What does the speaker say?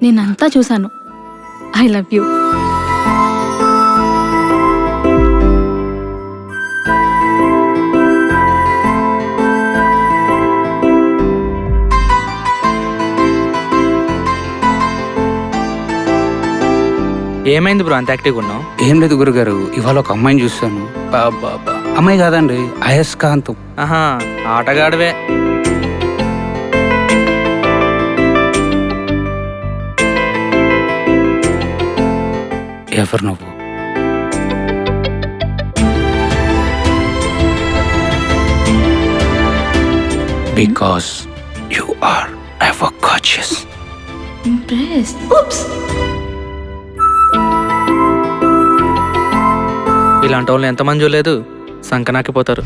నేనంతా చూశాను. I love you. ఏమైంది బ్రో అంత యాక్టివ్గా ఉన్నావు? ఏం లేదు గురుగారు, ఇవాళ ఒక అమ్మాయిని చూస్తాను. అమ్మాయి కాదండి, అయస్కాంతం. ఆహా, ఆటగాడివే. ఎవరు నువ్వు? Because you are ever conscious. Impressed. oops. ఇలాంటి వాళ్ళు ఎంతమంది చూడలేదు, సంకనాకిపోతారు.